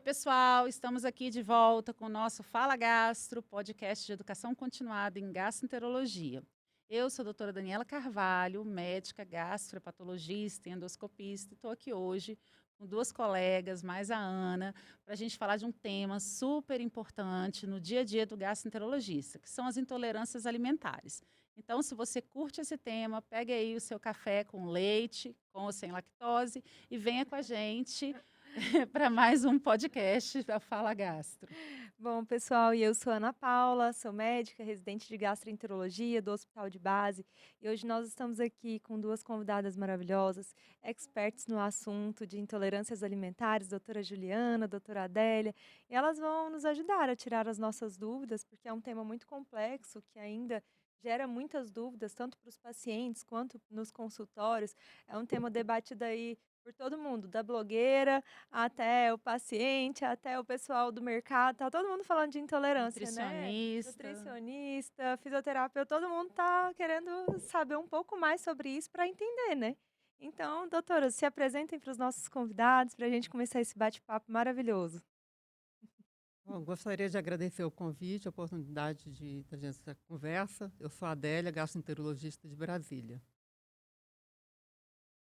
Pessoal, estamos aqui de volta com o nosso Fala Gastro, podcast de educação continuada em gastroenterologia. Eu sou a doutora Daniela Carvalho, médica gastropatologista e endoscopista, e estou aqui hoje com duas colegas, mais a Ana, para a gente falar de um tema super importante no dia a dia do gastroenterologista, que são as intolerâncias alimentares. Então, se você curte esse tema, pegue aí o seu café com leite, com ou sem lactose, e venha com a gente para mais um podcast da Fala Gastro. Bom, pessoal, e eu sou Ana Paula, sou médica, residente de gastroenterologia do Hospital de Base, e hoje nós estamos aqui com duas convidadas maravilhosas, experts no assunto de intolerâncias alimentares, doutora Juliana, doutora Adélia, e elas vão nos ajudar a tirar as nossas dúvidas, porque é um tema muito complexo que ainda gera muitas dúvidas, tanto para os pacientes quanto nos consultórios. É um tema debatido aí por todo mundo, da blogueira até o paciente, até o pessoal do mercado, tá todo mundo falando de intolerância, né. Nutricionista. Nutricionista, fisioterapeuta, todo mundo tá querendo saber um pouco mais sobre isso para entender, né. Então, doutoras, se apresentem para os nossos convidados, para a gente começar esse bate-papo maravilhoso. Bom, gostaria de agradecer o convite, a oportunidade de da gente essa conversa. Eu sou a Adélia, gastroenterologista de Brasília.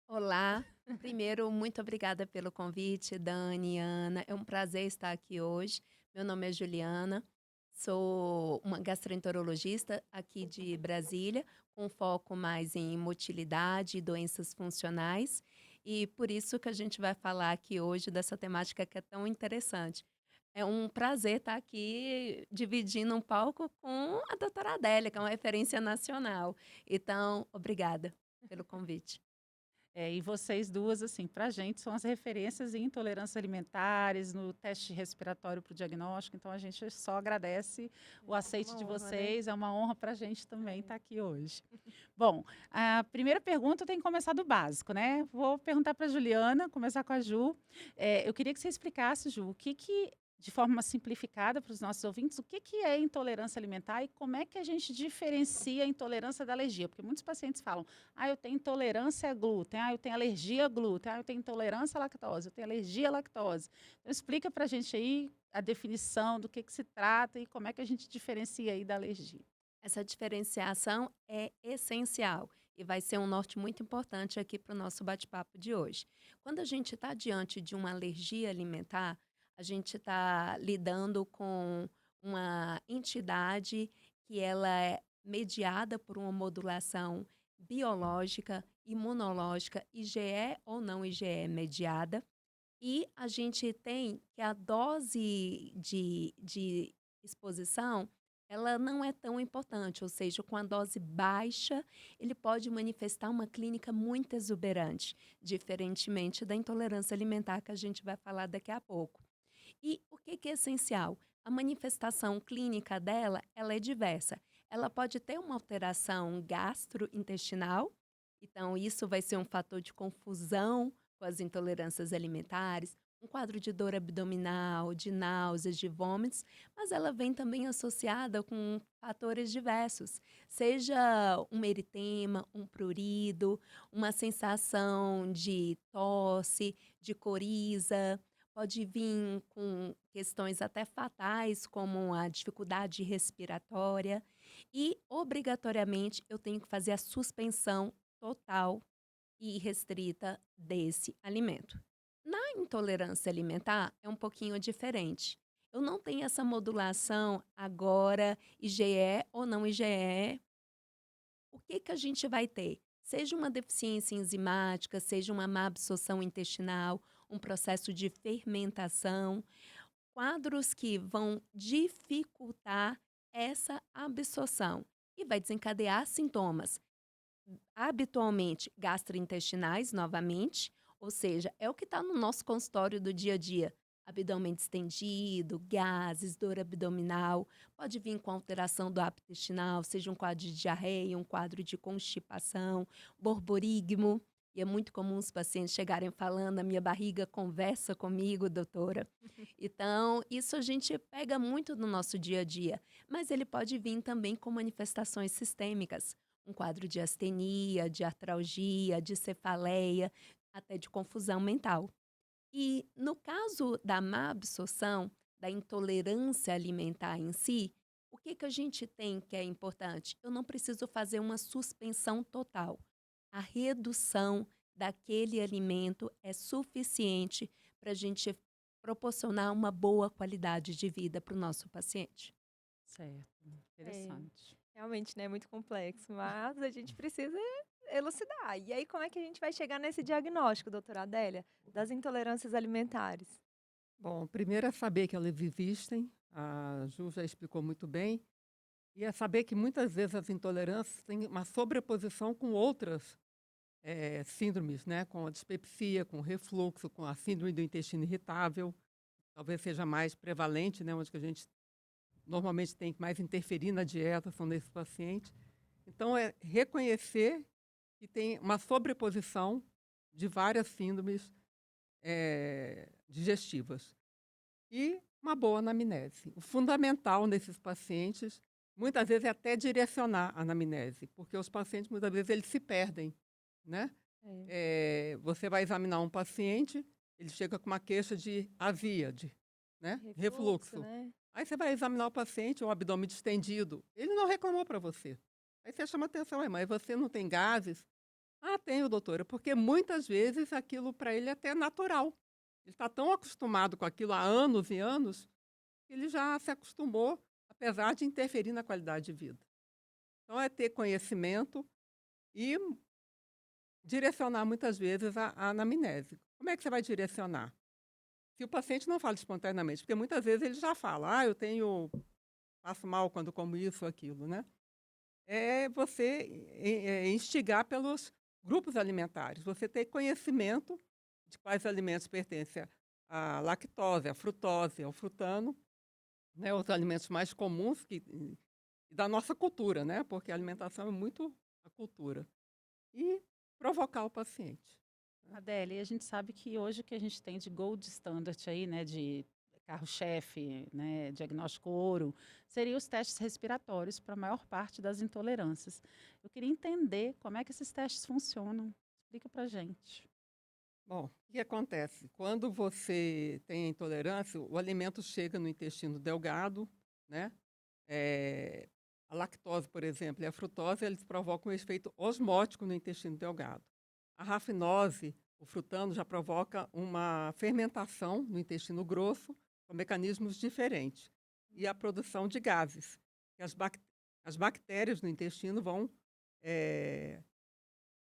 Olá, primeiro, muito obrigada pelo convite, Dani, Ana. É um prazer estar aqui hoje. Meu nome é Juliana, sou uma gastroenterologista aqui de Brasília, com foco mais em motilidade e doenças funcionais. E por isso que a gente vai falar aqui hoje dessa temática que é tão interessante. É um prazer estar aqui dividindo um palco com a doutora Adélia, que é uma referência nacional. Então, obrigada pelo convite. E vocês duas, assim, para a gente são as referências em intolerâncias alimentares, no teste respiratório para o diagnóstico, então a gente só agradece o aceite Uma de honra, né. vocês, é uma honra para a gente também É. estar aqui hoje. Bom, a primeira pergunta tem que começar do básico, né? Vou perguntar para a Juliana, começar com a Ju. Eu queria que você explicasse, Ju, de forma simplificada para os nossos ouvintes, o que é intolerância alimentar e como é que a gente diferencia a intolerância da alergia? Porque muitos pacientes falam, eu tenho intolerância a glúten, eu tenho alergia a glúten, eu tenho intolerância à lactose, eu tenho alergia à lactose. Então, explica para a gente aí a definição do que se trata e como é que a gente diferencia aí da alergia. Essa diferenciação é essencial e vai ser um norte muito importante aqui para o nosso bate-papo de hoje. Quando a gente está diante de uma alergia alimentar, a gente está lidando com uma entidade que ela é mediada por uma modulação biológica, imunológica, IgE ou não IgE mediada, e a gente tem que a dose de exposição, ela não é tão importante, ou seja, com a dose baixa, ele pode manifestar uma clínica muito exuberante, diferentemente da intolerância alimentar que a gente vai falar daqui a pouco. E o que que é essencial? A manifestação clínica dela, ela é diversa. Ela pode ter uma alteração gastrointestinal, então isso vai ser um fator de confusão com as intolerâncias alimentares, um quadro de dor abdominal, de náuseas, de vômitos, mas ela vem também associada com fatores diversos, seja um eritema, um prurido, uma sensação de tosse, de coriza, pode vir com questões até fatais, como a dificuldade respiratória, e obrigatoriamente eu tenho que fazer a suspensão total e restrita desse alimento. Na intolerância alimentar é um pouquinho diferente. Eu não tenho essa modulação agora, IgE ou não IgE. O que que a gente vai ter? Seja uma deficiência enzimática, seja uma má absorção intestinal, um processo de fermentação, quadros que vão dificultar essa absorção e vai desencadear sintomas habitualmente gastrointestinais, novamente, ou seja, é o que está no nosso consultório do dia a dia. Abdômen distendido, gases, dor abdominal, pode vir com alteração do hábito intestinal, seja um quadro de diarreia, um quadro de constipação, borborigmo. E é muito comum os pacientes chegarem falando, a minha barriga conversa comigo, doutora. Então, isso a gente pega muito no nosso dia a dia, mas ele pode vir também com manifestações sistêmicas, um quadro de astenia, de artralgia, de cefaleia, até de confusão mental. E no caso da má absorção, da intolerância alimentar em si, o que que a gente tem que é importante? Eu não preciso fazer uma suspensão total. A redução daquele alimento é suficiente para a gente proporcionar uma boa qualidade de vida para o nosso paciente. Certo, É, interessante. realmente, né, é muito complexo, mas a gente precisa elucidar. E aí, como é que a gente vai chegar nesse diagnóstico, doutora Adélia, das intolerâncias alimentares? Bom, primeiro é saber que elas existem, a Ju já explicou muito bem, e é saber que muitas vezes as intolerâncias têm uma sobreposição com outras síndromes, né? Com a dispepsia, com o refluxo, com a síndrome do intestino irritável, talvez seja mais prevalente, né? Onde que a gente normalmente tem que mais interferir na dieta, são nesses pacientes. Então, é reconhecer que tem uma sobreposição de várias síndromes digestivas. E uma boa anamnese. O fundamental nesses pacientes, muitas vezes, é até direcionar a anamnese, porque os pacientes, muitas vezes, eles se perdem, né? Você vai examinar um paciente, ele chega com uma queixa de azia, né? Refluxo. né? Aí você vai examinar o paciente, o abdômen distendido. Ele não reclamou para você. Aí você chama atenção, mas você não tem gases? Ah, tenho, doutora, porque muitas vezes aquilo para ele é até natural. Ele está tão acostumado com aquilo há anos e anos, que ele já se acostumou, apesar de interferir na qualidade de vida. Então, é ter conhecimento e direcionar muitas vezes a anamnese. Como é que você vai direcionar? Se o paciente não fala espontaneamente, porque muitas vezes ele já fala, passo mal quando como isso ou aquilo, né? É você instigar pelos grupos alimentares. Você ter conhecimento de quais alimentos pertencem à lactose, à frutose, ao frutano, né? Os alimentos mais comuns da nossa cultura, né? Porque a alimentação é muito a cultura. E provocar o paciente. Adélia, e a gente sabe que hoje o que a gente tem de gold standard aí, né, de carro-chefe, né, diagnóstico ouro, seria os testes respiratórios para a maior parte das intolerâncias. Eu queria entender como é que esses testes funcionam. Explica para gente. Bom, o que acontece? Quando você tem a intolerância, o alimento chega no intestino delgado, né? A lactose, por exemplo, e a frutose, eles provocam um efeito osmótico no intestino delgado. A rafinose, o frutano, já provoca uma fermentação no intestino grosso, com mecanismos diferentes. E a produção de gases. As bactérias no intestino vão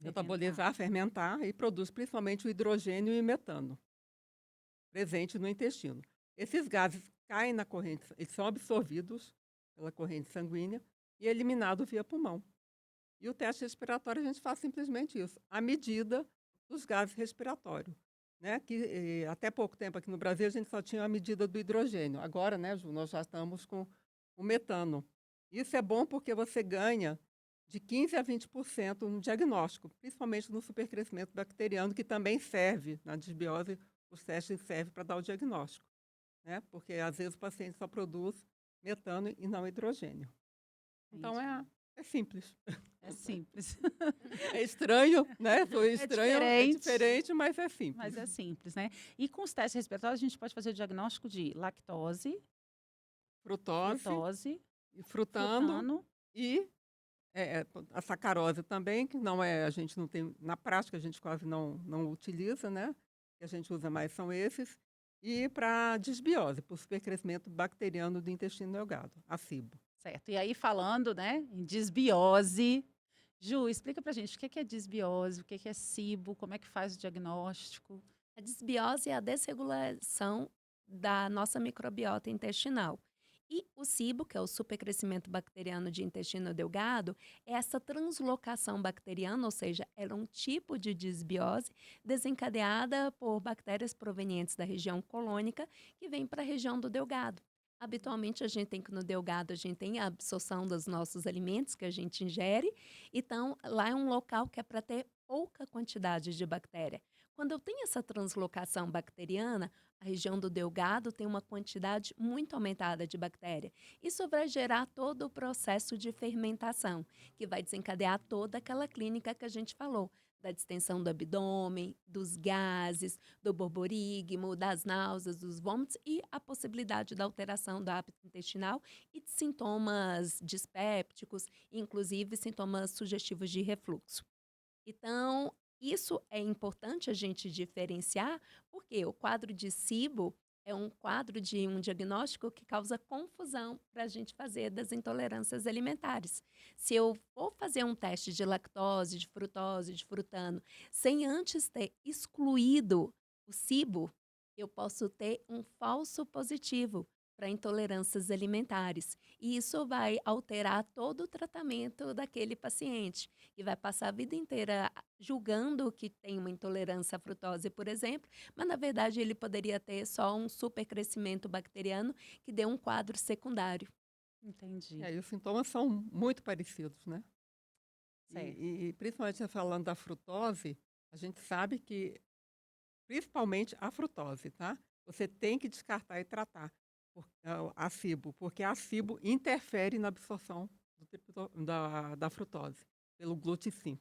metabolizar, fermentar e produz principalmente o hidrogênio e o metano presente no intestino. Esses gases caem na corrente, eles são absorvidos pela corrente sanguínea e eliminados via pulmão. E o teste respiratório a gente faz simplesmente isso, a medida dos gases respiratórios. Né? Que até pouco tempo aqui no Brasil a gente só tinha a medida do hidrogênio. Agora, né, Ju, nós já estamos com o metano. Isso é bom porque você ganha de 15% a 20% no diagnóstico, principalmente no supercrescimento bacteriano, que também serve na disbiose, os testes servem para dar o diagnóstico, né? Porque às vezes o paciente só produz metano e não hidrogênio. Então é simples. É simples. É estranho, né? Foi estranho, é diferente, mas é simples. Mas é simples, né? E com os testes respiratórios, a gente pode fazer o diagnóstico de lactose, frutose e frutano e a sacarose também, que não é, a gente não tem, na prática a gente quase não utiliza, né? O que a gente usa mais são esses. E para disbiose, por supercrescimento bacteriano do intestino delgado, a SIBO. Certo. E aí, falando, né, em disbiose, Ju, explica pra gente o que é disbiose, o que é SIBO, como é que faz o diagnóstico. A disbiose é a desregulação da nossa microbiota intestinal. E o SIBO, que é o supercrescimento bacteriano de intestino delgado, é essa translocação bacteriana, ou seja, era um tipo de disbiose desencadeada por bactérias provenientes da região colônica que vem para a região do delgado. Habitualmente, a gente tem que no delgado, a gente tem a absorção dos nossos alimentos que a gente ingere. Então, lá é um local que é para ter pouca quantidade de bactéria. Quando eu tenho essa translocação bacteriana, a região do delgado tem uma quantidade muito aumentada de bactéria. Isso vai gerar todo o processo de fermentação, que vai desencadear toda aquela clínica que a gente falou, da distensão do abdômen, dos gases, do borborigmo, das náuseas, dos vômitos e a possibilidade da alteração do hábito intestinal e de sintomas dispépticos, inclusive sintomas sugestivos de refluxo. Então, isso é importante a gente diferenciar, porque o quadro de SIBO é um quadro de um diagnóstico que causa confusão para a gente fazer das intolerâncias alimentares. Se eu for fazer um teste de lactose, de frutose, de frutano, sem antes ter excluído o SIBO, eu posso ter um falso positivo para intolerâncias alimentares. E isso vai alterar todo o tratamento daquele paciente e vai passar a vida inteira julgando que tem uma intolerância à frutose, por exemplo, mas na verdade ele poderia ter só um supercrescimento bacteriano que deu um quadro secundário. Entendi. E os sintomas são muito parecidos, né? Certo. E principalmente você falando da frutose, a gente sabe que, principalmente a frutose, tá? Você tem que descartar e tratar a SIBO, porque a SIBO interfere na absorção da frutose pelo GLUT5,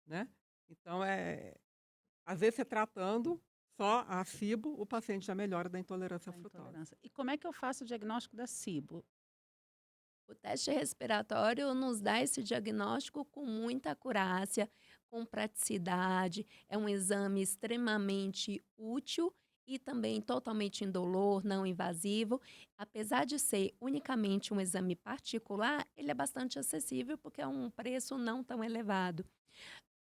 né? Então, às vezes, você tratando só a SIBO, o paciente já melhora da intolerância à A frutose. intolerância. E como é que eu faço o diagnóstico da SIBO? O teste respiratório nos dá esse diagnóstico com muita acurácia, com praticidade, é um exame extremamente útil e também totalmente indolor, não invasivo. Apesar de ser unicamente um exame particular, ele é bastante acessível porque é um preço não tão elevado.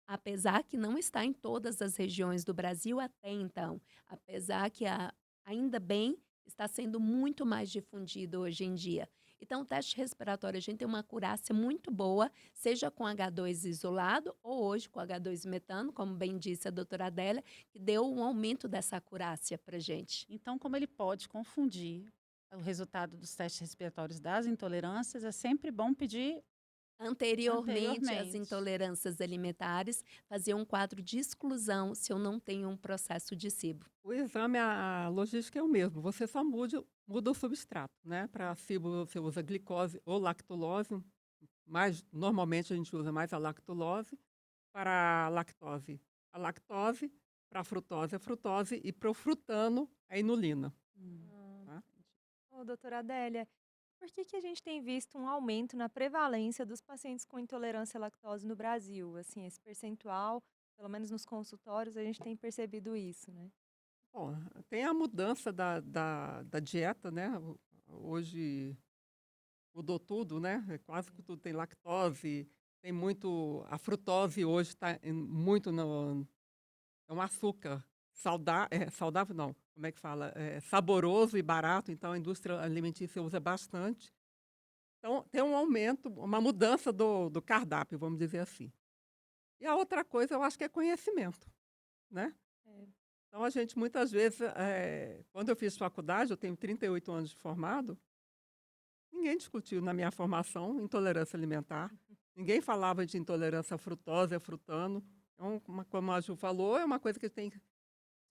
Apesar que não está em todas as regiões do Brasil até então, apesar que ainda bem está sendo muito mais difundido hoje em dia. Então, o teste respiratório, a gente tem uma acurácia muito boa, seja com H2 isolado ou hoje com H2 metano, como bem disse a doutora Adélia, que deu um aumento dessa acurácia para gente. Então, como ele pode confundir o resultado dos testes respiratórios das intolerâncias, é sempre bom pedir Anteriormente, as anteriormente. intolerâncias alimentares faziam um quadro de exclusão se eu não tenho um processo de SIBO. O exame, a logística é o mesmo, você só muda o substrato, né? Para a SIBO você usa glicose ou lactulose, mas normalmente a gente usa mais a lactulose. Para a lactose, para a frutose e para o frutano, a inulina. Ah, Tá? Ô, doutora Adélia, por que a gente tem visto um aumento na prevalência dos pacientes com intolerância à lactose no Brasil? Assim, esse percentual, pelo menos nos consultórios, a gente tem percebido isso, né? Bom, tem a mudança da dieta, né? Hoje mudou tudo, né? Quase que tudo tem lactose, tem muito. A frutose hoje está muito no. É um açúcar saudável, não. Como é que fala? É saboroso e barato, então a indústria alimentícia usa bastante. Então, tem um aumento, uma mudança do cardápio, vamos dizer assim. E a outra coisa, eu acho que é conhecimento, né? É. Então, a gente, muitas vezes, quando eu fiz faculdade, eu tenho 38 anos de formado, ninguém discutiu na minha formação intolerância alimentar, ninguém falava de intolerância à frutose, a frutano. Então, como a Ju falou, é uma coisa que tem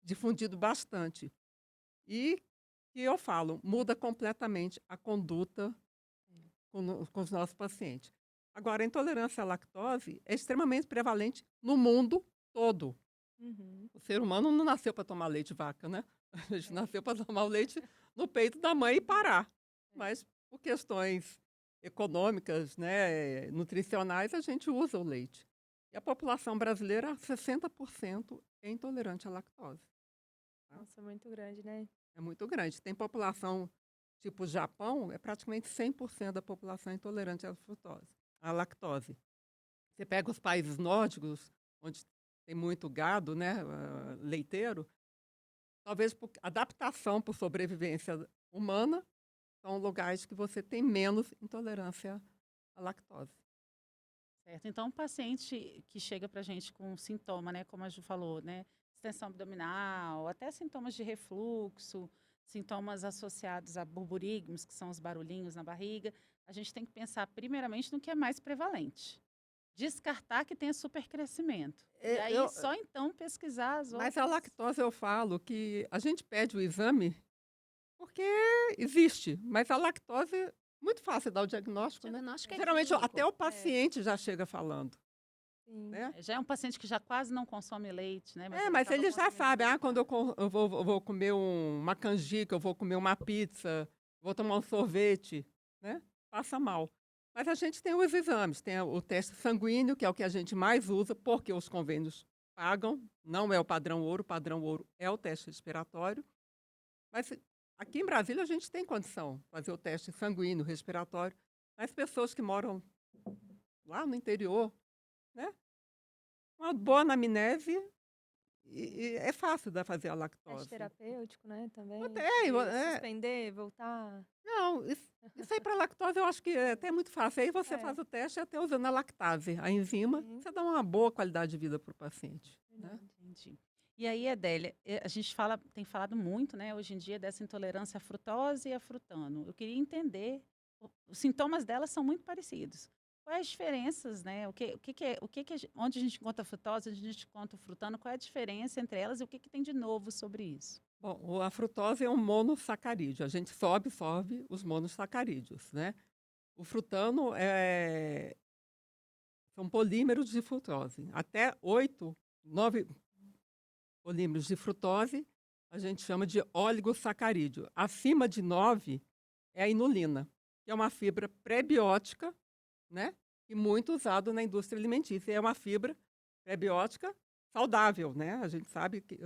difundido bastante. E que eu falo, muda completamente a conduta com os nossos pacientes. Agora, a intolerância à lactose é extremamente prevalente no mundo todo. Uhum. O ser humano não nasceu para tomar leite de vaca, né? A gente É. nasceu para tomar o leite no peito da mãe e parar. Mas, por questões econômicas, né, nutricionais, a gente usa o leite. E a população brasileira, 60% é intolerante à lactose. Tá? Nossa, muito grande, né? É muito grande. Tem população, tipo o Japão, é praticamente 100% da população intolerante à lactose. Você pega os países nórdicos, onde tem muito gado, né, leiteiro, talvez por adaptação por sobrevivência humana, são lugares que você tem menos intolerância à lactose. Certo. Então, um paciente que chega para a gente com sintoma, né, como a Ju falou, né, extensão abdominal, até sintomas de refluxo, sintomas associados a borborigmos, que são os barulhinhos na barriga, a gente tem que pensar primeiramente no que é mais prevalente. descartar que tenha supercrescimento. E É, aí só então pesquisar as Mas a outras. lactose eu falo que a gente pede o exame porque existe, mas a lactose é muito fácil dar o O diagnóstico, né? diagnóstico é Geralmente até clínico. o paciente já chega falando, Sim. né? Já é um paciente que já quase não consome leite, né? Mas ele Mas estava ele já consumindo sabe, leite. quando eu vou comer uma canjica, eu vou comer uma pizza, vou tomar um sorvete, né? Passa mal. Mas a gente tem os exames, tem o teste sanguíneo, que é o que a gente mais usa, porque os convênios pagam, não é o padrão ouro é o teste respiratório. Mas aqui em Brasília a gente tem condição de fazer o teste sanguíneo, respiratório. Mas pessoas que moram lá no interior, né? Uma boa anamnese e é fácil de fazer a Teste lactose. terapêutico, né, também. Até, Suspender, voltar. não, isso aí para lactose eu acho que é até muito fácil. Aí você É. faz o teste até usando a lactase, a enzima, Sim. você dá uma boa qualidade de vida para o paciente. Né? Verdade. Entendi. E aí, Adélia, a gente tem falado muito, né, hoje em dia, dessa intolerância à frutose e a frutano. Eu queria entender, os sintomas delas são muito parecidos. Quais as diferenças, né? Onde a gente encontra a frutose, onde a gente encontra o frutano, qual é a diferença entre elas e o que tem de novo sobre isso? Bom, a frutose é um monossacarídeo. A gente só absorve os monossacarídeos, né? O frutano são polímeros de frutose. Até 8, 9 polímeros de frutose a gente chama de oligosacarídeo. Acima de 9 é a inulina, que é uma fibra prebiótica, né? E muito usado na indústria alimentícia. É uma fibra prebiótica saudável, né? A gente sabe que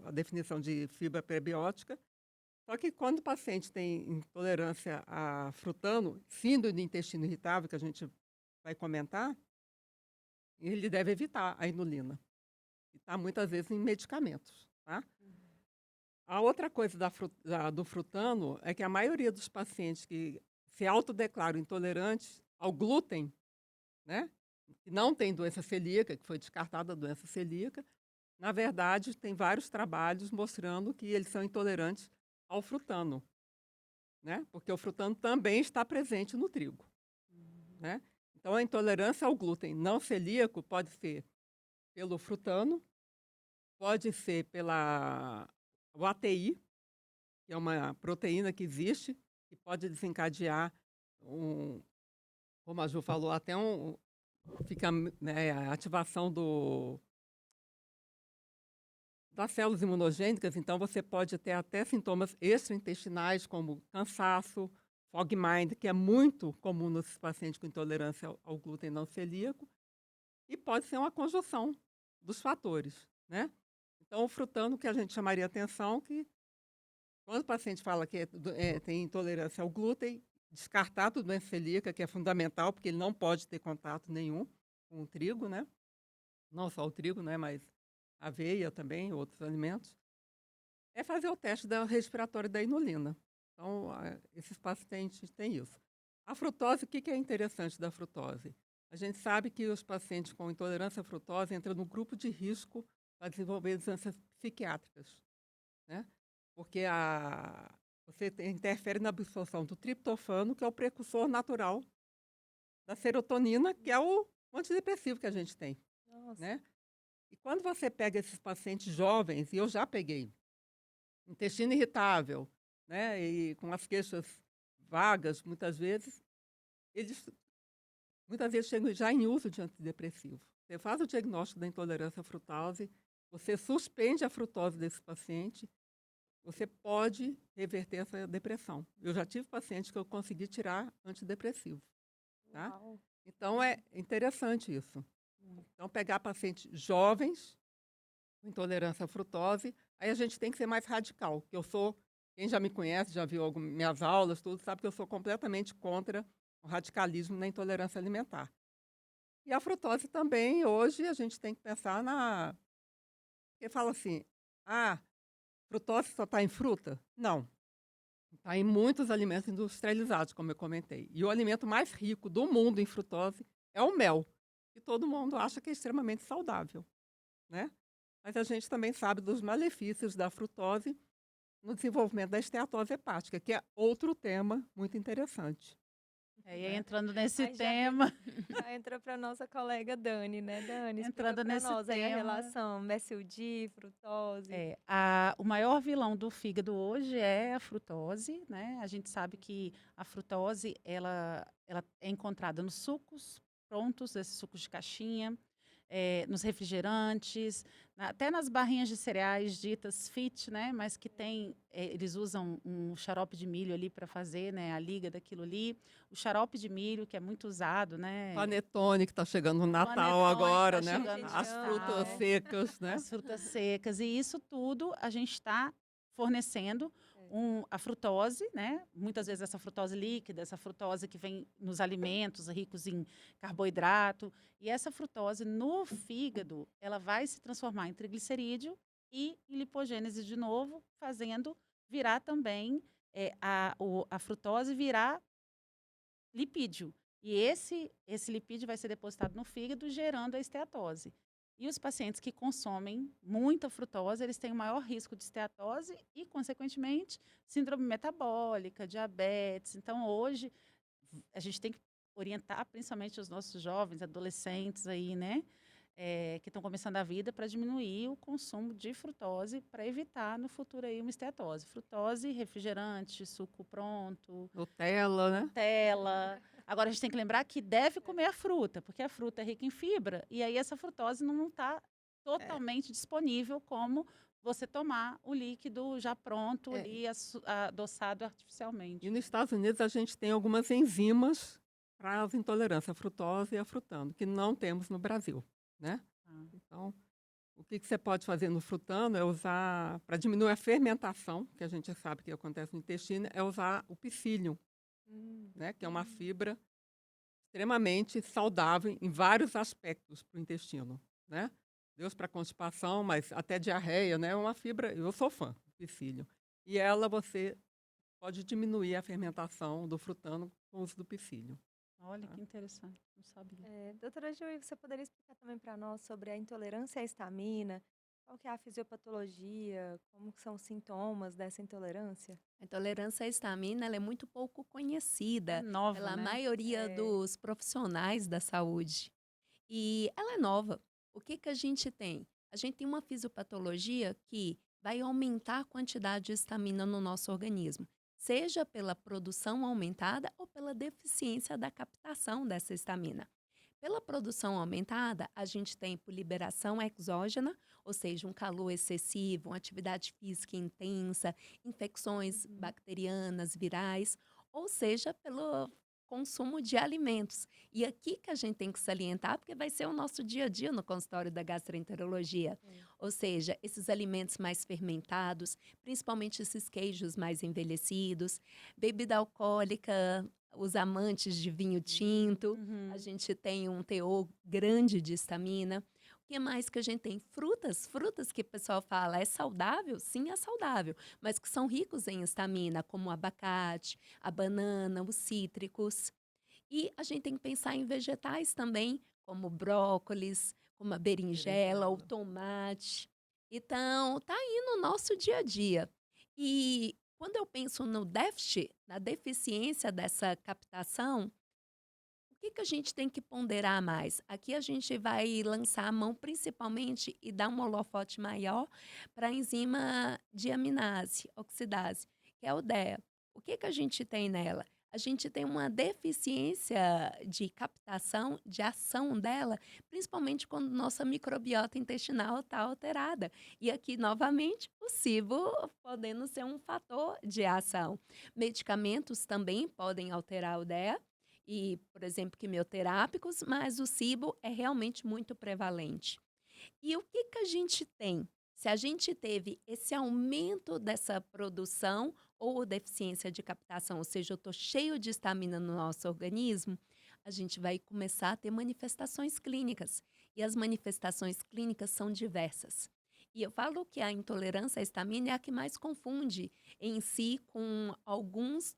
a definição de fibra prebiótica. Só que quando o paciente tem intolerância a frutano, síndrome do intestino irritável, que a gente vai comentar, ele deve evitar a inulina. E está muitas vezes em medicamentos, tá? A outra coisa do frutano é que a maioria dos pacientes que se autodeclaram intolerantes ao glúten, né, que não tem doença celíaca, que foi descartada a doença celíaca, na verdade, tem vários trabalhos mostrando que eles são intolerantes ao frutano, né, porque o frutano também está presente no trigo. Né? Então, a intolerância ao glúten não celíaco pode ser pelo frutano, pode ser pela o ATI, que é uma proteína que existe, que pode desencadear como a Ju falou, até fica, né, a ativação das células imunogênicas, então você pode ter até sintomas extraintestinais, como cansaço, fog mind, que é muito comum nos pacientes com intolerância ao glúten não celíaco, e pode ser uma conjunção dos fatores, né? Então, o frutano que a gente chamaria atenção, que quando o paciente fala que tem intolerância ao glúten, descartar a doença celíaca, que é fundamental, porque ele não pode ter contato nenhum com o trigo, né? Não só o trigo, né? Mas aveia também, outros alimentos. É fazer o teste da respiratória da inulina. Então, esses pacientes têm isso. A frutose, o que é interessante da frutose? A gente sabe que os pacientes com intolerância à frutose entram no grupo de risco para desenvolver doenças psiquiátricas, né? Porque você interfere na absorção do triptofano, que é o precursor natural da serotonina, que é o antidepressivo que a gente tem, Nossa. né? E quando você pega esses pacientes jovens, e eu já peguei, intestino irritável, né? E com as queixas vagas, muitas vezes, eles muitas vezes chegam já em uso de antidepressivo. Você faz o diagnóstico da intolerância à frutose, você suspende a frutose desse paciente, você pode reverter essa depressão. Eu já tive pacientes que eu consegui tirar antidepressivo. Tá? Uau. Então, é interessante isso. Então, pegar pacientes jovens com intolerância à frutose, aí a gente tem que ser mais radical. Que quem já me conhece, já viu minhas aulas, tudo, sabe que eu sou completamente contra o radicalismo na intolerância alimentar. E a frutose também, hoje, a gente tem que pensar Porque fala assim, frutose só está em fruta? Não. Está em muitos alimentos industrializados, como eu comentei. E o alimento mais rico do mundo em frutose é o mel, que todo mundo acha que é extremamente saudável, né? Mas a gente também sabe dos malefícios da frutose no desenvolvimento da esteatose hepática, que é outro tema muito interessante. E aí, entrando nesse Aí já tema, Já entra para nossa colega Dani, né? Dani, explica entrando para nesse nós aí a tema, relação Messildi, frutose. o maior vilão do fígado hoje é a frutose, né? A gente sabe que a frutose, ela é encontrada nos sucos prontos, esses sucos de caixinha, nos refrigerantes, até nas barrinhas de cereais ditas fit, né? Mas que eles usam um xarope de milho ali para fazer, né? A liga daquilo ali. O xarope de milho, que é muito usado, né? Panetone, que está chegando no Natal Panetone agora, tá né? chegando no As frutas Natal. secas, né? As frutas secas. E isso tudo a gente está fornecendo a frutose, né? Muitas vezes essa frutose líquida, essa frutose que vem nos alimentos ricos em carboidrato. E essa frutose no fígado, ela vai se transformar em triglicerídeo e em lipogênese de novo, fazendo virar também a frutose virar lipídio. E esse lipídio vai ser depositado no fígado, gerando a esteatose. E os pacientes que consomem muita frutose, eles têm o maior risco de esteatose e, consequentemente, síndrome metabólica, diabetes. Então, hoje, a gente tem que orientar principalmente os nossos jovens, adolescentes aí, né? Que estão começando a vida para diminuir o consumo de frutose para evitar no futuro aí uma esteatose. Frutose, refrigerante, suco pronto, Nutella, né? Nutella. Agora a gente tem que lembrar que deve comer a fruta, porque a fruta é rica em fibra e aí essa frutose não está totalmente disponível como você tomar o líquido já pronto É. ali, adoçado artificialmente. E nos Estados Unidos a gente tem algumas enzimas para as intolerâncias, a frutose e a frutano, que não temos no Brasil, né? Ah. Então, o que você pode fazer no frutano é usar, para diminuir a fermentação, que a gente sabe que acontece no intestino, é usar o psyllium, né? Que é uma fibra extremamente saudável em vários aspectos para o intestino, né? Deus para constipação, mas até diarreia, né? É uma fibra, eu sou fã do psyllium. E ela você pode diminuir a fermentação do frutano com o uso do psyllium. Olha que interessante, não sabia. Doutora Joy, você poderia explicar também para nós sobre a intolerância à histamina? Qual que é a fisiopatologia? Como que são os sintomas dessa intolerância? A intolerância à histamina ela é muito pouco É conhecida nova, pela né? maioria dos profissionais da saúde. E ela é nova. O que que a gente tem? A gente tem uma fisiopatologia que vai aumentar a quantidade de histamina no nosso organismo, seja pela produção aumentada ou pela deficiência da captação dessa histamina. Pela produção aumentada, a gente tem por liberação exógena, ou seja, um calor excessivo, uma atividade física intensa, infecções bacterianas, virais, ou seja, pelo consumo de alimentos. E aqui que a gente tem que salientar, porque vai ser o nosso dia a dia no consultório da gastroenterologia. Ou seja, esses alimentos mais fermentados, principalmente esses queijos mais envelhecidos, bebida alcoólica, os amantes de vinho tinto, a gente tem um teor grande de histamina. O que mais que a gente tem? Frutas que o pessoal fala, é saudável? Sim, é saudável, mas que são ricos em histamina, como o abacate, a banana, os cítricos. E a gente tem que pensar em vegetais também, como brócolis, como a berinjela, o tomate. Então, tá aí no nosso dia a dia. E quando eu penso no déficit, na deficiência dessa captação, o que que a gente tem que ponderar mais? Aqui a gente vai lançar a mão principalmente e dar um holofote maior para a enzima diaminase, oxidase, que é o DEA. O que que a gente tem nela? A gente tem uma deficiência de captação, de ação dela, principalmente quando nossa microbiota intestinal está alterada. E aqui, novamente, o SIBO podendo ser um fator de ação. Medicamentos também podem alterar o DEA, e, por exemplo, quimioterápicos, mas o SIBO é realmente muito prevalente. E o que que a gente tem? Se a gente teve esse aumento dessa produção ou deficiência de captação, ou seja, eu estou cheio de histamina no nosso organismo, a gente vai começar a ter manifestações clínicas. E as manifestações clínicas são diversas. E eu falo que a intolerância à histamina é a que mais confunde em si com algumas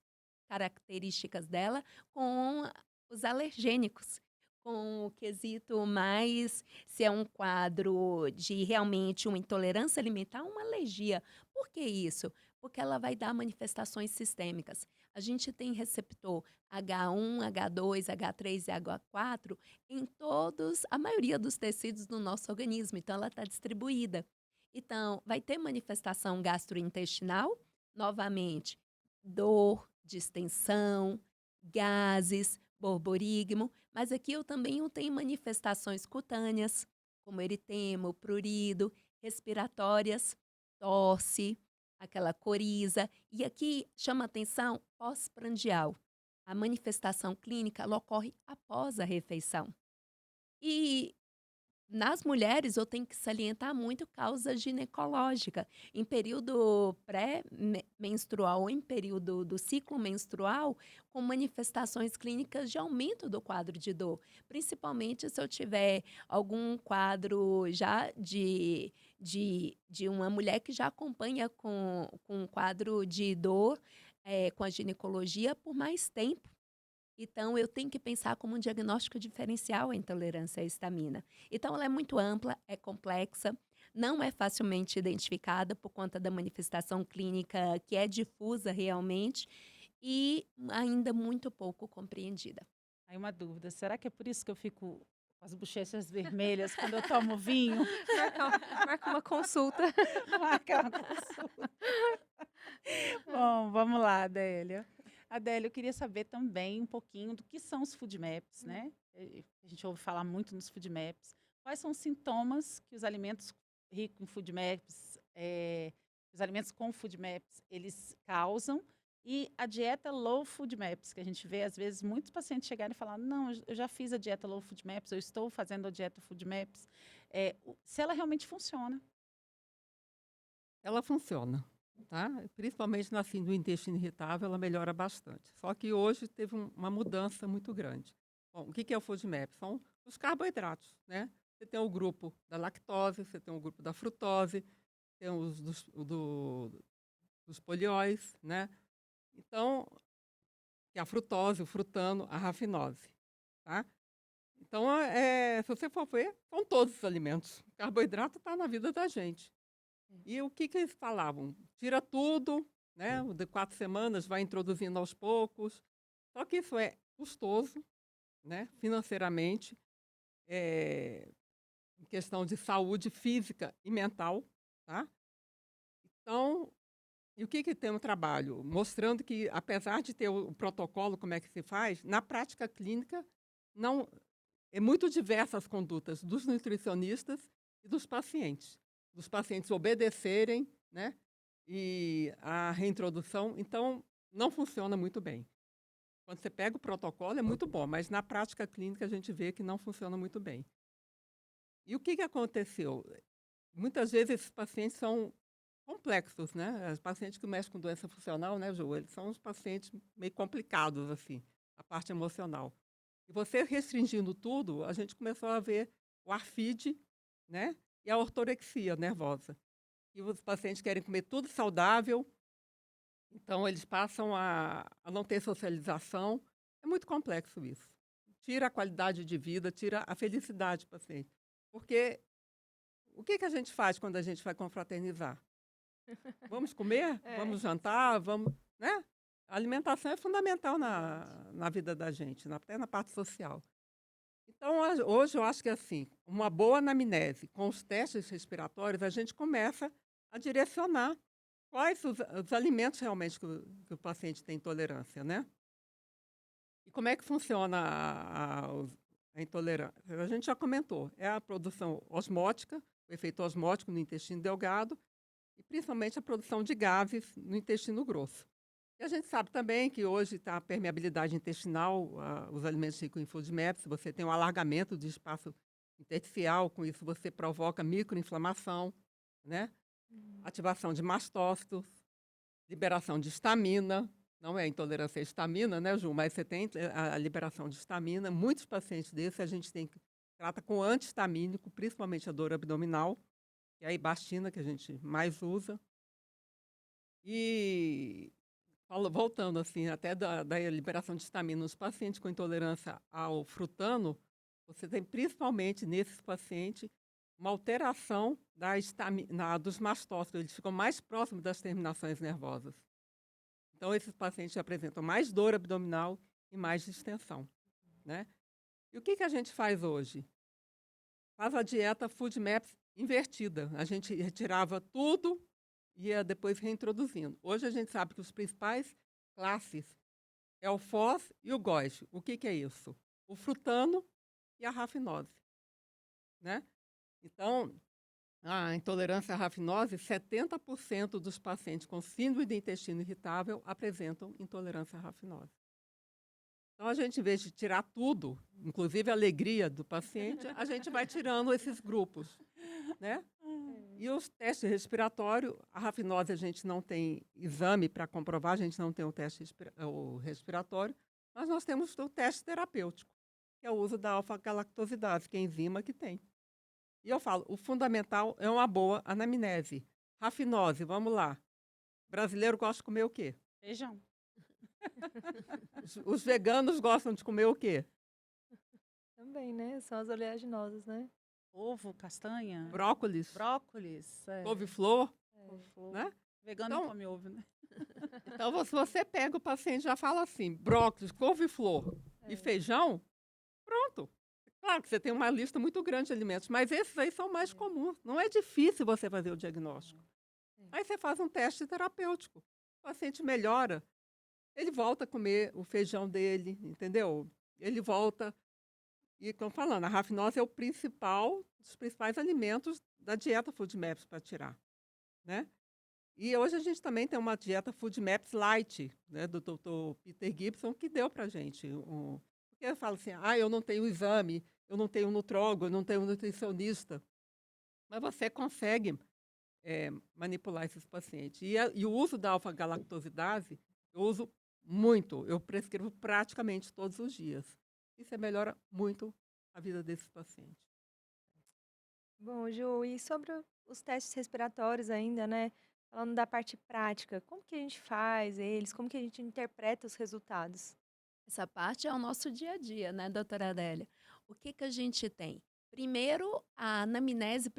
características dela com os alergênicos, com o quesito mais se é um quadro de realmente uma intolerância alimentar, uma alergia. Por que isso? porque ela vai dar manifestações sistêmicas. A gente tem receptor H1, H2, H3 e H4 em todos, a maioria dos tecidos do nosso organismo, então ela está distribuída. Então, vai ter manifestação gastrointestinal, novamente, dor, distensão, gases, borborigmo, mas aqui eu também tenho manifestações cutâneas, como eritema, prurido, respiratórias, tosse, aquela coriza. E aqui chama atenção pós-prandial. A manifestação clínica ela ocorre após a refeição. E nas mulheres, eu tenho que salientar muito causa ginecológica. Em período pré-menstrual ou em período do ciclo menstrual, com manifestações clínicas de aumento do quadro de dor. Principalmente se eu tiver algum quadro já de uma mulher que já acompanha com um quadro de dor com a ginecologia por mais tempo. Então, eu tenho que pensar como um diagnóstico diferencial a intolerância à histamina. Então, ela é muito ampla, é complexa, não é facilmente identificada por conta da manifestação clínica que é difusa realmente e ainda muito pouco compreendida. Aí uma dúvida, será que é por isso que eu fico com as bochechas vermelhas quando eu tomo vinho? Marca uma consulta. Marca uma consulta. Bom, vamos lá, Adélia. Adélia, eu queria saber também um pouquinho do que são os food maps, né? A gente ouve falar muito nos food maps. Quais são os sintomas que os alimentos ricos em food maps, os alimentos com food maps, eles causam? E a dieta low food maps, que a gente vê, às vezes, muitos pacientes chegarem e falar, não, eu já fiz a dieta low food maps, eu estou fazendo a dieta food maps. Se ela realmente funciona. Ela funciona, tá? Principalmente na do intestino irritável, ela melhora bastante. Só que hoje teve uma mudança muito grande. Bom, o que é o FODMAP? São os carboidratos, né? Você tem o grupo da lactose, você tem o grupo da frutose, tem os dos polióis, né? Então, que é a frutose, o frutano, a rafinose, tá? Então, se você for ver, são todos os alimentos. O carboidrato está na vida da gente. E o que eles falavam? Tira tudo, né? De 4 semanas, vai introduzindo aos poucos. Só que isso é custoso, né? Financeiramente, em questão de saúde física e mental, tá? Então, e o que tem o trabalho? Mostrando que, apesar de ter o protocolo, como é que se faz, na prática clínica, não é muito diversas as condutas dos nutricionistas e dos pacientes. Dos pacientes obedecerem, né? E a reintrodução, então, não funciona muito bem. Quando você pega o protocolo, é muito bom, mas na prática clínica a gente vê que não funciona muito bem. E o que aconteceu? Muitas vezes esses pacientes são complexos, né? Os pacientes que mexem com doença funcional, né, Ju? Eles são os pacientes meio complicados, assim, a parte emocional. E você restringindo tudo, a gente começou a ver o ARFID, né? E a ortorexia nervosa. E os pacientes querem comer tudo saudável, então eles passam a não ter socialização. É muito complexo isso. Tira a qualidade de vida, tira a felicidade do paciente. Porque o que a gente faz quando a gente vai confraternizar? Vamos comer? Vamos jantar? Vamos, né? A alimentação é fundamental na vida da gente, até na parte social. Então, hoje eu acho que assim, uma boa anamnese com os testes respiratórios, a gente começa a direcionar quais os alimentos realmente que o paciente tem intolerância, né? E como é que funciona a intolerância? A gente já comentou, é a produção osmótica, o efeito osmótico no intestino delgado, e principalmente a produção de gases no intestino grosso. E a gente sabe também que hoje está a permeabilidade intestinal, os alimentos ricos em FODMAPs, você tem um alargamento do espaço intersticial, com isso você provoca microinflamação, né? Ativação de mastócitos, liberação de histamina, não é intolerância à histamina, né, Ju? Mas você tem a liberação de histamina. Muitos pacientes desses a gente trata com antihistamínico, principalmente a dor abdominal, que é a ibastina que a gente mais usa. E voltando assim, até da liberação de histamina nos pacientes com intolerância ao frutano, você tem principalmente nesses pacientes uma alteração dos mastócitos, eles ficam mais próximos das terminações nervosas. Então, esses pacientes apresentam mais dor abdominal e mais distensão, né? E o que a gente faz hoje? Faz a dieta FoodMaps invertida. A gente retirava tudo e ia depois reintroduzindo. Hoje a gente sabe que os principais classes é o FOS e o GOS. O que é isso? O frutano e a rafinose, né? Então, a intolerância à rafinose, 70% dos pacientes com síndrome do intestino irritável apresentam intolerância à rafinose. Então, a gente, em vez de tirar tudo, inclusive a alegria do paciente, a gente vai tirando esses grupos, né? E os testes respiratórios, a rafinose a gente não tem exame para comprovar, a gente não tem o teste respiratório, mas nós temos o teste terapêutico, que é o uso da alfa-galactosidase, que é a enzima que tem. E eu falo, o fundamental é uma boa anamnese. Rafinose, vamos lá. O brasileiro gosta de comer o quê? Feijão. Os veganos gostam de comer o quê? Também, né? São as oleaginosas, né? Ovo, castanha, Brócolis, brócolis. couve-flor, Couve-flor. né? Vegano Então- não come ovo, né? Então, se você pega o paciente e já fala assim, brócolis, couve-flor e feijão, pronto. Claro que você tem uma lista muito grande de alimentos, mas esses aí são mais comuns. Não é difícil você fazer o diagnóstico. Aí você faz um teste terapêutico. O paciente melhora, ele volta a comer o feijão dele, entendeu? Ele volta. E, como falando, a rafinose é o principal, dos principais alimentos da dieta FoodMaps para tirar, né? E hoje a gente também tem uma dieta FoodMaps Light, né, do Dr. Peter Gibson, que deu para a gente. Porque eu falo assim, eu não tenho exame, eu não tenho nutrólogo, eu não tenho nutricionista. Mas você consegue manipular esses pacientes. E o uso da alfa-galactosidase, eu uso muito, eu prescrevo praticamente todos os dias. Isso melhora muito a vida desses pacientes. Bom, Ju, e sobre os testes respiratórios ainda, né? Falando da parte prática, como que a gente faz eles? Como que a gente interpreta os resultados? Essa parte é o nosso dia a dia, né, doutora Adélia? O que a gente tem? Primeiro, a anamnese,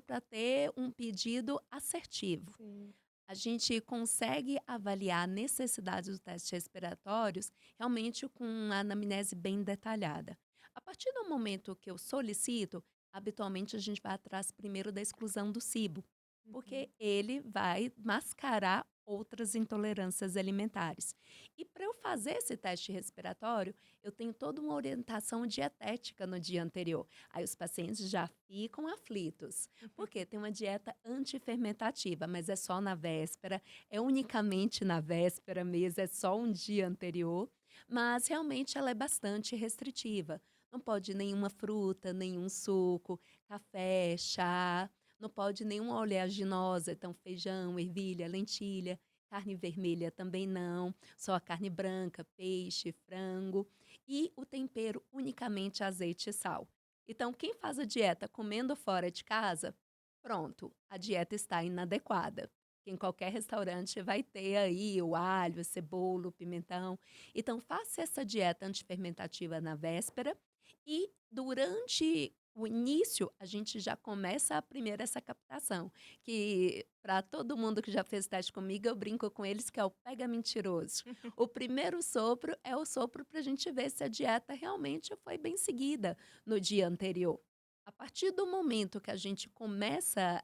para ter um pedido assertivo. Sim. A gente consegue avaliar a necessidade dos testes respiratórios realmente com uma anamnese bem detalhada. A partir do momento que eu solicito, habitualmente a gente vai atrás primeiro da exclusão do SIBO, porque ele vai mascarar outras intolerâncias alimentares. E para eu fazer esse teste respiratório, eu tenho toda uma orientação dietética no dia anterior. Aí os pacientes já ficam aflitos, porque tem uma dieta antifermentativa, mas é só na véspera, é unicamente na véspera mesmo, é só um dia anterior, mas realmente ela é bastante restritiva. Não pode nenhuma fruta, nenhum suco, café, chá, não pode nenhuma oleaginosa, então feijão, ervilha, lentilha, carne vermelha também não, só a carne branca, peixe, frango e o tempero unicamente azeite e sal. Então, quem faz a dieta comendo fora de casa, pronto, a dieta está inadequada. Em qualquer restaurante vai ter aí o alho, a cebola, o pimentão. Então, faça essa dieta antifermentativa na véspera e durante o início, a gente já começa a primeira essa captação, que para todo mundo que já fez teste comigo, eu brinco com eles que é o pega mentiroso. O primeiro sopro é o sopro para a gente ver se a dieta realmente foi bem seguida no dia anterior. A partir do momento que a gente começa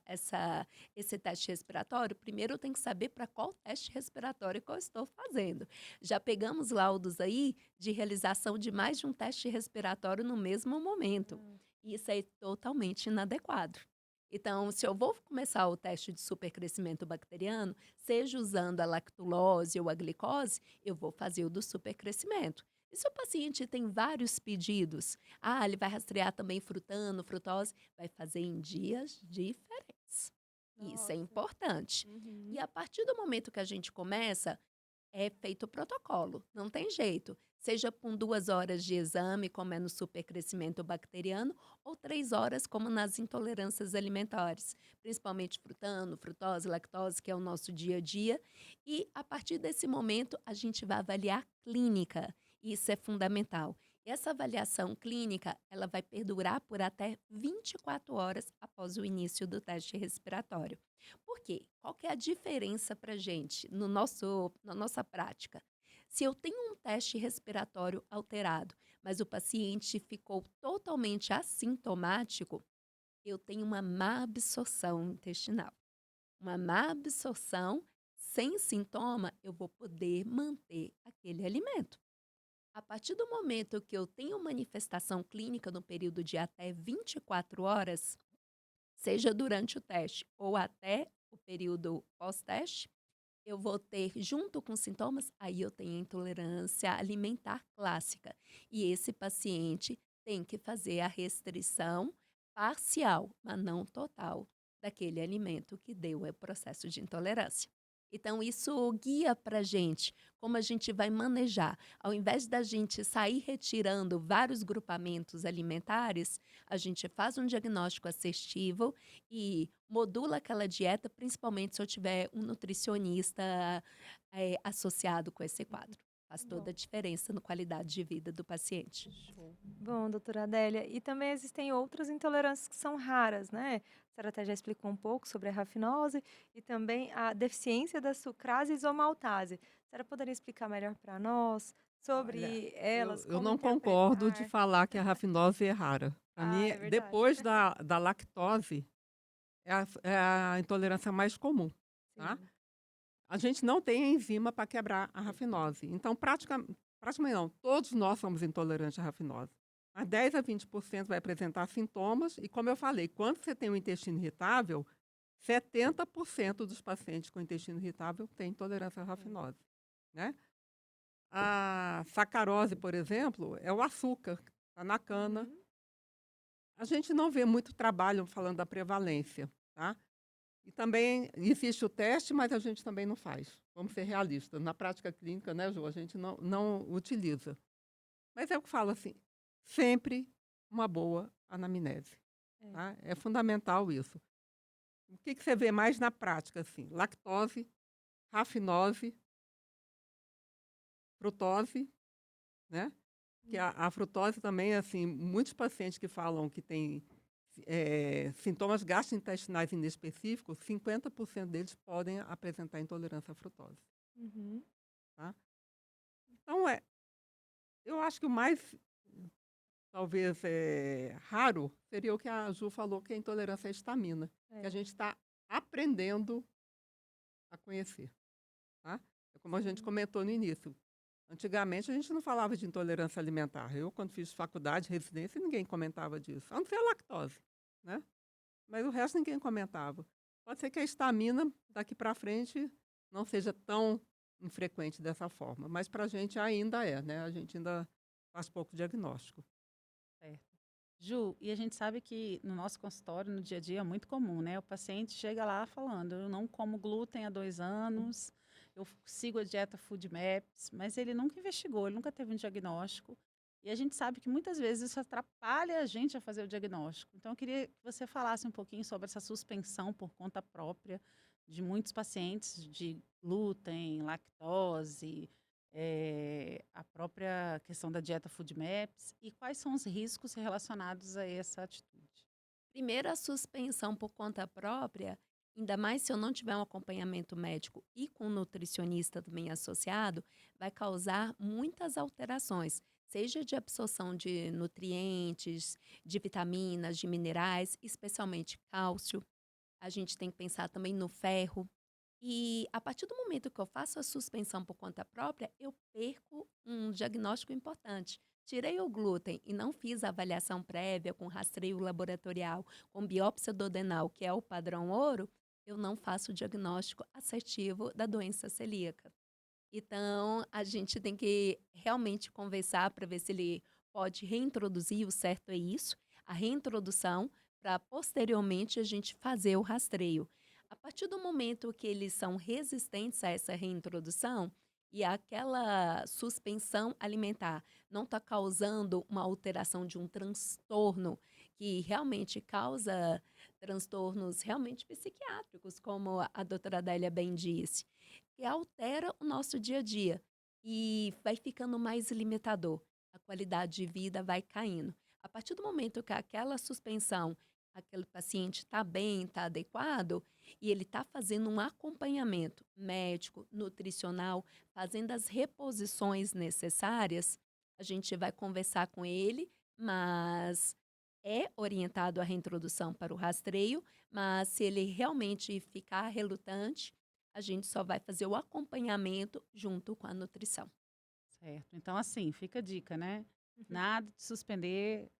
esse teste respiratório, primeiro eu tenho que saber para qual teste respiratório que eu estou fazendo. Já pegamos laudos aí de realização de mais de um teste respiratório no mesmo momento. Isso é totalmente inadequado. Então, se eu vou começar o teste de supercrescimento bacteriano, seja usando a lactulose ou a glicose, eu vou fazer o do supercrescimento. E se o paciente tem vários pedidos, ele vai rastrear também frutano, frutose, vai fazer em dias diferentes. Isso é Nossa. importante. E a partir do momento que a gente começa, é feito o protocolo, não tem jeito. Seja com 2 horas de exame, como é no supercrescimento bacteriano, ou 3 horas, como nas intolerâncias alimentares, principalmente frutano, frutose, lactose, que é o nosso dia a dia. E a partir desse momento, a gente vai avaliar a clínica. Isso é fundamental. E essa avaliação clínica, ela vai perdurar por até 24 horas após o início do teste respiratório. Por quê? Qual que é a diferença para gente na nossa prática? Se eu tenho um teste respiratório alterado, mas o paciente ficou totalmente assintomático, eu tenho uma má absorção intestinal. Uma má absorção, sem sintoma, eu vou poder manter aquele alimento. A partir do momento que eu tenho manifestação clínica no período de até 24 horas, seja durante o teste ou até o período pós-teste, eu vou ter, junto com sintomas, aí eu tenho a intolerância alimentar clássica. E esse paciente tem que fazer a restrição parcial, mas não total, daquele alimento que deu o processo de intolerância. Então, isso guia para a gente como a gente vai manejar. Ao invés da gente sair retirando vários grupamentos alimentares, a gente faz um diagnóstico assertivo e modula aquela dieta, principalmente se eu tiver um nutricionista associado com esse quadro. Faz Bom. toda a diferença na qualidade de vida do paciente. Bom, doutora Adélia, e também existem outras intolerâncias que são raras, né? A senhora até já explicou um pouco sobre a rafinose e também a deficiência da sucrase isomaltase. A senhora poderia explicar melhor para nós sobre Olha, elas, eu como não concordo de interpretar? falar que a rafinose é rara. Para mim, É verdade. depois da lactose, é a intolerância mais comum, tá? Sim. A gente não tem enzima para quebrar a rafinose. Então, praticamente não, todos nós somos intolerantes à rafinose. Mas 10 a 20% vai apresentar sintomas. E, como eu falei, quando você tem um intestino irritável, 70% dos pacientes com intestino irritável têm intolerância à rafinose, né? A sacarose, por exemplo, é o açúcar, está na cana. Uhum. A gente não vê muito trabalho falando da prevalência, tá? E também existe o teste, mas a gente também não faz. Vamos ser realistas. Na prática clínica, né, Ju, a gente não utiliza. Mas é o que falo assim, sempre uma boa anamnese. É. Tá? É fundamental isso. O que você vê mais na prática? Assim? Lactose, rafinose, frutose, né? Que a frutose também, assim, muitos pacientes que falam que têm sintomas gastrointestinais inespecíficos, 50% deles podem apresentar intolerância à frutose. Uhum. Tá? Então, eu acho que o mais, talvez, raro seria o que a Ju falou, que é a intolerância à histamina, que a É. gente está aprendendo a conhecer. Tá? É como a gente Sim. comentou no início. Antigamente, a gente não falava de intolerância alimentar. Eu, quando fiz faculdade, residência, ninguém comentava disso. A não ser a lactose, né? Mas o resto ninguém comentava. Pode ser que a histamina, daqui para frente, não seja tão infrequente dessa forma. Mas para a gente ainda é, né? A gente ainda faz pouco diagnóstico. Certo. Ju, e a gente sabe que no nosso consultório, no dia a dia, é muito comum, né? O paciente chega lá falando, eu não como glúten há 2 anos, eu sigo a dieta Food Maps, mas ele nunca investigou, ele nunca teve um diagnóstico. E a gente sabe que muitas vezes isso atrapalha a gente a fazer o diagnóstico. Então, eu queria que você falasse um pouquinho sobre essa suspensão por conta própria de muitos pacientes de glúten, lactose, a própria questão da dieta Food Maps e quais são os riscos relacionados a essa atitude. Primeiro, a suspensão por conta própria, ainda mais se eu não tiver um acompanhamento médico e com um nutricionista também associado, vai causar muitas alterações, seja de absorção de nutrientes, de vitaminas, de minerais, especialmente cálcio. A gente tem que pensar também no ferro. E a partir do momento que eu faço a suspensão por conta própria, eu perco um diagnóstico importante. Tirei o glúten e não fiz a avaliação prévia com rastreio laboratorial, com biópsia duodenal, que é o padrão ouro, eu não faço o diagnóstico assertivo da doença celíaca. Então, a gente tem que realmente conversar para ver se ele pode reintroduzir, o certo é isso, a reintrodução, para posteriormente a gente fazer o rastreio. A partir do momento que eles são resistentes a essa reintrodução e aquela suspensão alimentar não está causando uma alteração de um transtorno que realmente causa transtornos realmente psiquiátricos, como a doutora Adélia bem disse, que altera o nosso dia a dia e vai ficando mais limitador. A qualidade de vida vai caindo. A partir do momento que aquela suspensão aquele paciente está bem, está adequado, e ele está fazendo um acompanhamento médico, nutricional, fazendo as reposições necessárias, a gente vai conversar com ele, mas é orientado a reintrodução para o rastreio, mas se ele realmente ficar relutante, a gente só vai fazer o acompanhamento junto com a nutrição. Certo. Então, assim, fica a dica, né? Nada de suspender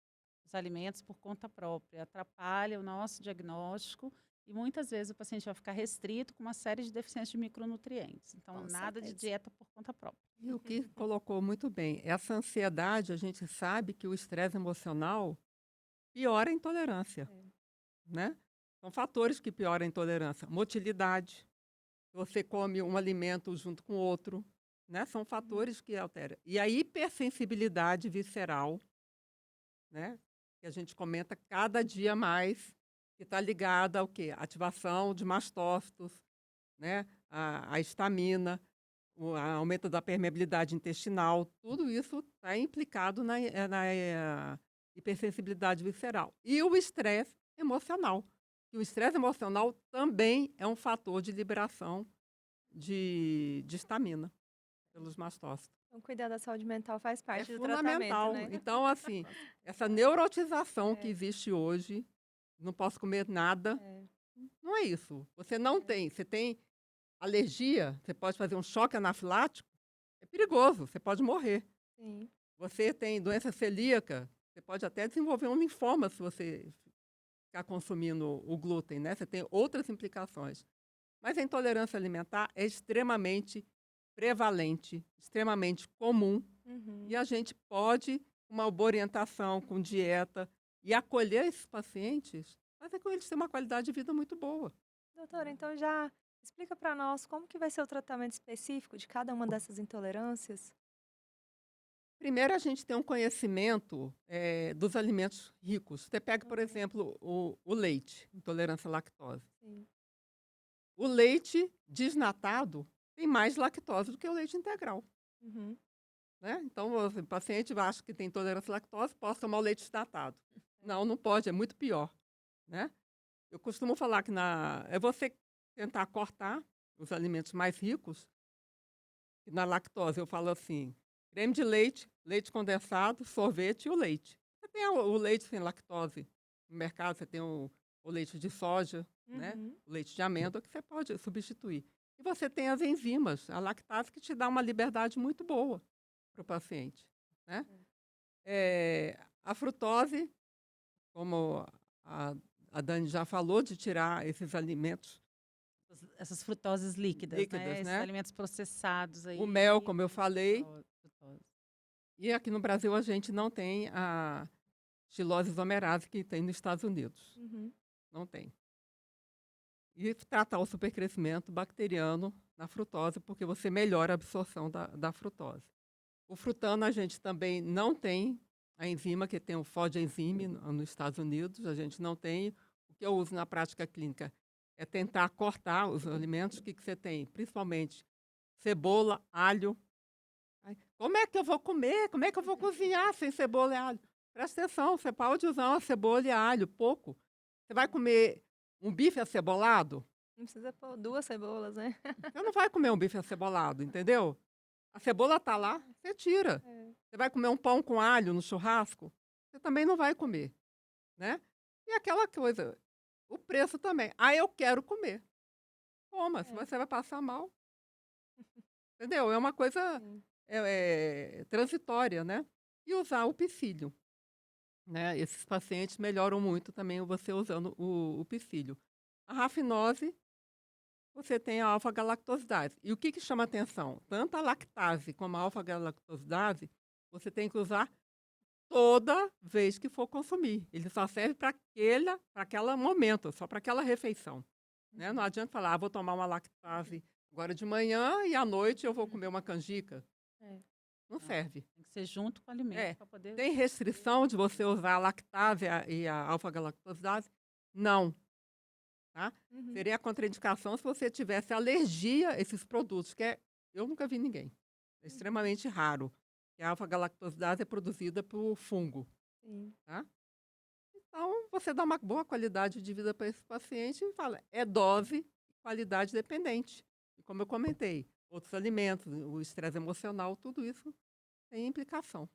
os alimentos por conta própria. Atrapalha o nosso diagnóstico e muitas vezes o paciente vai ficar restrito com uma série de deficiências de micronutrientes. Então, Com nada de certeza. dieta por conta própria. E o que colocou muito bem, essa ansiedade, a gente sabe que o estresse emocional piora a intolerância, né? São fatores que pioram a intolerância. Motilidade, se você come um alimento junto com outro, né? São fatores que alteram. E a hipersensibilidade visceral, né? Que a gente comenta cada dia mais, que está ligada ao quê? Ativação de mastócitos, né? A histamina, o aumento da permeabilidade intestinal, tudo isso está implicado na hipersensibilidade visceral. E o estresse emocional. E o estresse emocional também é um fator de liberação de histamina pelos mastócitos. Então, cuidar da saúde mental faz É parte do tratamento, fundamental. né? Então, assim, Com certeza. essa neurotização que existe hoje, não posso comer nada, É, não é isso. Você não tem, você tem alergia, você pode fazer um choque anafilático, é perigoso, você pode morrer. sim. Você tem doença celíaca, você pode até desenvolver um linfoma se você ficar consumindo o glúten, né? Você tem outras implicações. Mas a intolerância alimentar é extremamente prevalente, extremamente comum, Uhum. e a gente pode, com uma boa orientação, com dieta, e acolher esses pacientes, fazer com eles terem uma qualidade de vida muito boa. Doutora, então já explica para nós como que vai ser o tratamento específico de cada uma dessas intolerâncias? Primeiro, a gente tem um conhecimento dos alimentos ricos. Você pega, por exemplo, o leite, intolerância à lactose. Sim. O leite desnatado tem mais lactose do que o leite integral. Uhum. Né? Então, o paciente acha que tem intolerância à lactose, pode tomar o leite desnatado. Não, não pode, é muito pior. Né? Eu costumo falar que é você tentar cortar os alimentos mais ricos, e na lactose eu falo assim, creme de leite, leite condensado, sorvete e o leite. Você tem o leite sem lactose no mercado, você tem o leite de soja, né? Uhum. O leite de amêndoa, que você pode substituir. E você tem as enzimas, a lactase, que te dá uma liberdade muito boa para o paciente. Né? A frutose, como a Dani já falou, de tirar esses alimentos Essas frutoses líquidas, líquidas, né? Esses né? alimentos processados aí. O mel, como eu falei. Frutose. E aqui no Brasil a gente não tem a xilose isomerase que tem nos Estados Unidos. Uhum. Não tem. E tratar o supercrescimento bacteriano na frutose, porque você melhora a absorção da frutose. O frutano a gente também não tem a enzima, que tem o FODenzyme nos Estados Unidos, a gente não tem. O que eu uso na prática clínica é tentar cortar os alimentos. O que você tem? Principalmente cebola, alho. Como é que eu vou comer? Como é que eu vou cozinhar sem cebola e alho? Presta atenção, você pode usar uma cebola e alho, pouco. Você vai comer um bife acebolado? Não precisa pôr 2 cebolas, né? Você não vai comer um bife acebolado, entendeu? A cebola tá lá, você tira. É. Você vai comer um pão com alho no churrasco? Você também não vai comer, né? E aquela coisa, o preço também. Ah, eu quero comer. Coma, se você vai passar mal. Entendeu? É uma coisa Sim. transitória, né? E usar o psyllium. Né? Esses pacientes melhoram muito também você usando o psyllium. A rafinose, você tem a alfa-galactosidase. E o que chama atenção? Tanto a lactase como a alfa-galactosidase, você tem que usar toda vez que for consumir. Ele só serve para aquele momento, só para aquela refeição. Né? Não adianta falar, vou tomar uma lactase agora de manhã e à noite eu vou comer uma canjica. É. Não serve. Tem que ser junto com o alimento para poder. Tem restrição de você usar a lactase e a alfa-galactosidase? Não. Tá? Uhum. Seria a contraindicação se você tivesse alergia a esses produtos, eu nunca vi ninguém. É extremamente raro. Que a alfa-galactosidase é produzida por fungo. Sim. Tá? Então, você dá uma boa qualidade de vida para esse paciente e fala, é dose, qualidade dependente. E como eu comentei, outros alimentos, o estresse emocional, tudo isso tem implicação,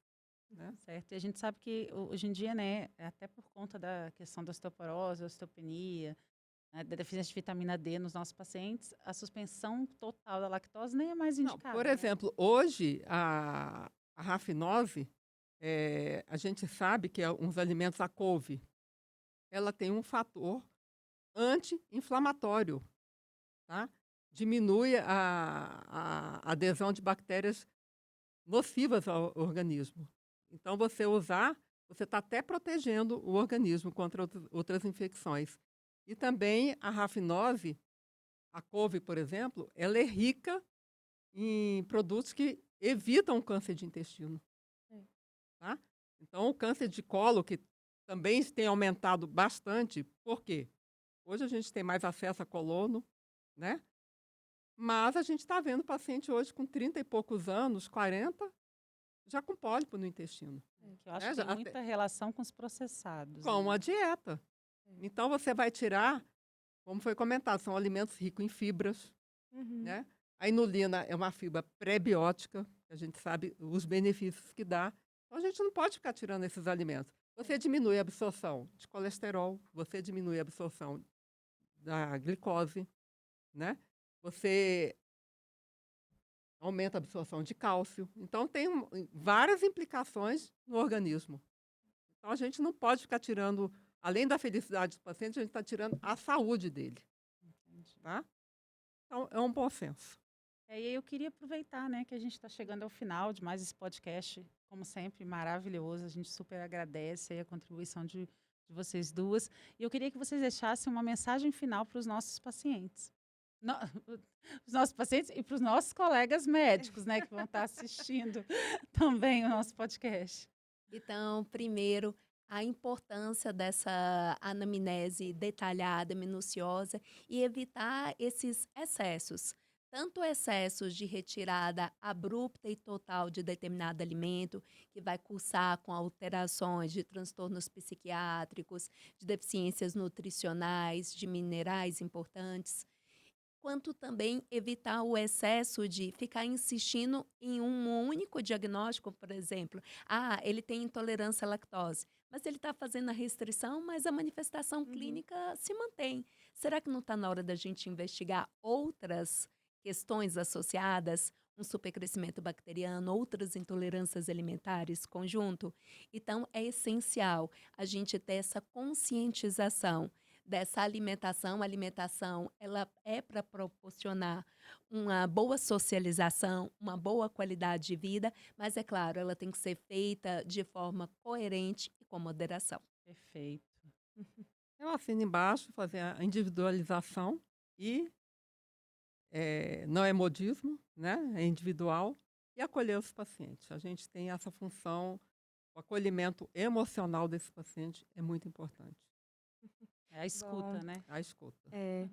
né? Certo. E a gente sabe que hoje em dia, né, até por conta da questão da osteoporose, osteopenia, né, da deficiência de vitamina D nos nossos pacientes, a suspensão total da lactose nem é mais Não, indicada, por né? exemplo, hoje a rafinose, a gente sabe que uns alimentos, a couve, ela tem um fator anti-inflamatório, tá? Diminui a adesão de bactérias nocivas ao organismo. Então, você usar, você está até protegendo o organismo contra outras infecções. E também a rafinose, a couve, por exemplo, ela é rica em produtos que evitam o câncer de intestino. É. Tá? Então, o câncer de colo, que também tem aumentado bastante, por quê? Hoje a gente tem mais acesso a colono, né? Mas a gente está vendo paciente hoje com 30 e poucos anos, 40, já com pólipo no intestino. Que eu acho né? que Já tem muita relação com os processados, Com né? a dieta. Então, você vai tirar, como foi comentado, são alimentos ricos em fibras, Uhum. né? A inulina é uma fibra pré-biótica, a gente sabe os benefícios que dá. Então, a gente não pode ficar tirando esses alimentos. Você diminui a absorção de colesterol, você diminui a absorção da glicose, né? Você aumenta a absorção de cálcio. Então, tem várias implicações no organismo. Então, a gente não pode ficar tirando, além da felicidade do paciente, a gente está tirando a saúde dele. Entendi. Tá? Então, é um bom senso. E aí eu queria aproveitar, né, que a gente está chegando ao final de mais esse podcast, como sempre, maravilhoso. A gente super agradece aí a contribuição de vocês duas. E eu queria que vocês deixassem uma mensagem final para os nossos pacientes. No- os nossos pacientes e para os nossos colegas médicos, né, que vão estar assistindo também o nosso podcast. Então, primeiro, a importância dessa anamnese detalhada, minuciosa e evitar esses excessos. Tanto excessos de retirada abrupta e total de determinado alimento, que vai cursar com alterações de transtornos psiquiátricos, de deficiências nutricionais, de minerais importantes, quanto também evitar o excesso de ficar insistindo em um único diagnóstico, por exemplo. Ah, ele tem intolerância à lactose, mas ele está fazendo a restrição, mas a manifestação clínica se mantém. Será que não está na hora da gente investigar outras questões associadas? Um supercrescimento bacteriano, outras intolerâncias alimentares conjunto? Então, é essencial a gente ter essa conscientização dessa alimentação. A alimentação, ela é para proporcionar uma boa socialização, uma boa qualidade de vida, mas é claro, ela tem que ser feita de forma coerente e com moderação. Perfeito. Eu assino embaixo, fazer a individualização e não é modismo, né? É individual, e acolher os pacientes. A gente tem essa função, o acolhimento emocional desse paciente é muito importante. É a escuta, Bom. né? A escuta.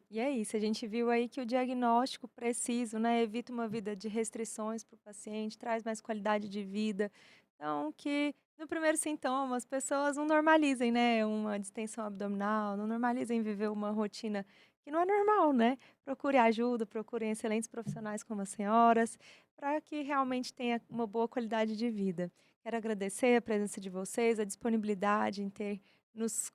E é isso, a gente viu aí que o diagnóstico preciso, né, evita uma vida de restrições para o paciente, traz mais qualidade de vida. Então, que no primeiro sintoma as pessoas não normalizem, né, uma distensão abdominal, não normalizem viver uma rotina que não é normal, né? Procure ajuda, procurem excelentes profissionais como as senhoras, para que realmente tenha uma boa qualidade de vida. Quero agradecer a presença de vocês, a disponibilidade em ter nos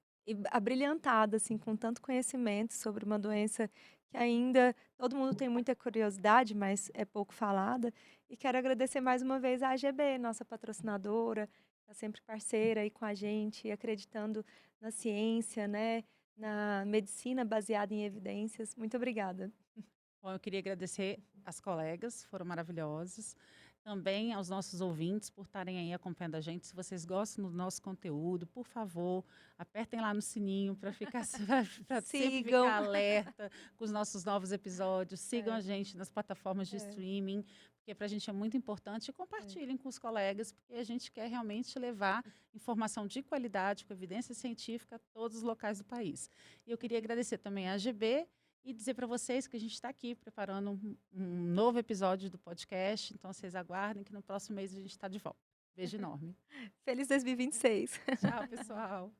abrilhantado, assim, com tanto conhecimento sobre uma doença que ainda todo mundo tem muita curiosidade, mas é pouco falada. E quero agradecer mais uma vez à AGB, nossa patrocinadora, está sempre parceira aí com a gente, acreditando na ciência, né, na medicina baseada em evidências. Muito obrigada. Bom, eu queria agradecer às colegas, foram maravilhosas. Também aos nossos ouvintes por estarem aí acompanhando a gente. Se vocês gostam do nosso conteúdo, por favor, apertem lá no sininho para ficar para sempre Sigam. ficar alerta com os nossos novos episódios. Sigam É. a gente nas plataformas de streaming, porque para a gente é muito importante. E compartilhem com os colegas, porque a gente quer realmente levar informação de qualidade, com evidência científica a todos os locais do país. E eu queria agradecer também à AGB e dizer para vocês que a gente está aqui preparando um novo episódio do podcast. Então, vocês aguardem que no próximo mês a gente está de volta. Beijo enorme. Feliz 2026. Tchau, pessoal.